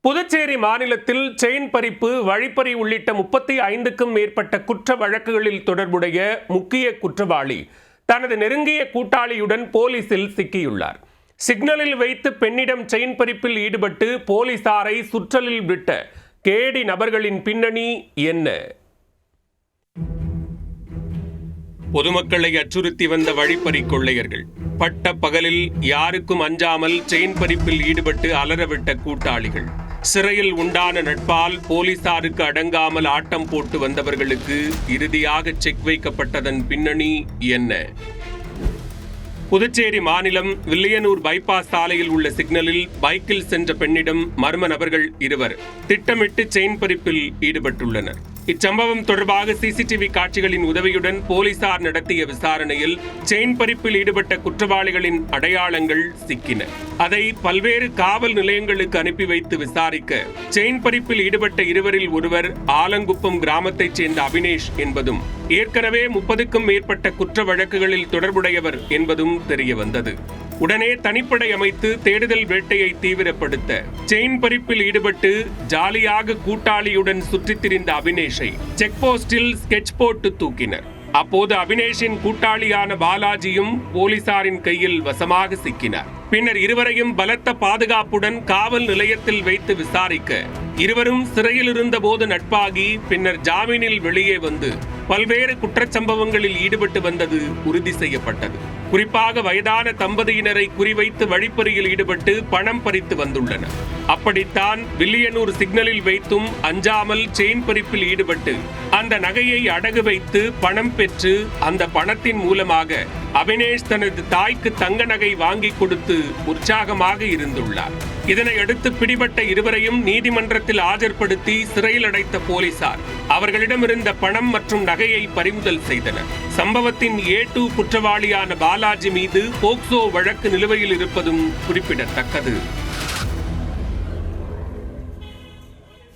புதுச்சேரி மாநிலத்தில் செயின் பறிப்பு, வழிப்பறி உள்ளிட்ட 35க்கும் மேற்பட்ட குற்ற வழக்குகளில் தொடர்புடைய முக்கிய குற்றவாளி தனது நெருங்கிய கூட்டாளியுடன் போலீசில் சிக்கியுள்ளார். சிக்னலில் வைத்து பெண்ணிடம் செயின் பறிப்பில் ஈடுபட்டு போலீசாரை சுற்றலில் விட்ட கேடி நபர்களின் பின்னணி என்ன? பொதுமக்களை அச்சுறுத்தி வந்த வழிப்பறி கொள்ளையர்கள், பட்ட பகலில் யாருக்கும் அஞ்சாமல் செயின் பறிப்பில் ஈடுபட்டு அலறவிட்ட கூட்டாளிகள், சிறையில் உண்டான நட்பால் போலீசாருக்கு அடங்காமல் ஆட்டம் போட்டு வந்தவர்களுக்கு இறுதியாக செக் வைக்கப்பட்டதன் பின்னணி என்ன? புதுச்சேரி மாநிலம் வில்லியனூர் பைபாஸ் சாலையில் உள்ள சிக்னலில் பைக்கில் சென்ற பெண்ணிடம் மர்ம நபர்கள் இருவர் திட்டமிட்டு செயின் பறிப்பில் ஈடுபட்டுள்ளனர். இச்சம்பவம் தொடர்பாக சிசிடிவி காட்சிகளின் உதவியுடன் போலீசார் நடத்திய விசாரணையில் செயின் பறிப்பில் ஈடுபட்ட குற்றவாளிகளின் அடையாளங்கள் சிக்கின. அதை பல்வேறு காவல் நிலையங்களுக்கு அனுப்பி வைத்து விசாரிக்க செயின் பறிப்பில் ஈடுபட்ட இருவரில் ஒருவர் ஆலங்குப்பம் கிராமத்தைச் சேர்ந்த அபினேஷ் என்பதும், ஏற்கனவே 30க்கும் மேற்பட்ட குற்ற வழக்குகளில் தொடர்புடையவர் என்பதும் தெரிய வந்தது. உடனே தனிப்படை அமைத்து தேடுதல் வேட்டையை தீவிரப்படுத்த செயின் பறிப்பில் ஈடுபட்டு ஜாலியாக கூட்டாளியுடன் சுற்றித் திரிந்த அபினேஷை செக் போஸ்டில் ஸ்கெட்ச் போட்டு தூக்கினர். அப்போது அபினேஷின் கூட்டாளியான பாலாஜியும் போலீசாரின் கையில் வசமாக சிக்கினார். பின்னர் இருவரையும் பலத்த பாதுகாப்புடன் காவல் நிலையத்தில் வைத்து விசாரிக்க இருவரும் சிறையில் இருந்த போது நட்பாகி பின்னர் ஜாமீனில் வெளியே வந்து பல்வேறு குற்றச்சம்பவங்களில் ஈடுபட்டு வந்தது உறுதி செய்யப்பட்டது. குறிப்பாக வயதான தம்பதியினரை குறிவைத்து வழிப்பறியில் ஈடுபட்டு பணம் பறித்து வந்துள்ளனர். அப்படித்தான் வில்லியனூர் சிக்னலில் வைத்தும் அஞ்சாமல் செயின் பறிப்பில் ஈடுபட்டு அந்த நகையை அடகு வைத்து பணம் பெற்று அந்த பணத்தின் மூலமாக அபினேஷ் தனது தாய்க்கு தங்க நகை வாங்கி கொடுத்து உற்சாகமாக இருந்துள்ளார். இதனையடுத்து பிடிபட்ட இருவரையும் நீதிமன்றத்தில் ஆஜர்படுத்தி சிறையில் அடைத்த போலீசார் அவர்களிடமிருந்த பணம் மற்றும் நகையை பறிமுதல் செய்தனர். சம்பவத்தின் A2 குற்றவாளியான பாலாஜி மீது போக்சோ வழக்கு நிலுவையில் இருப்பதும் குறிப்பிடத்தக்கது.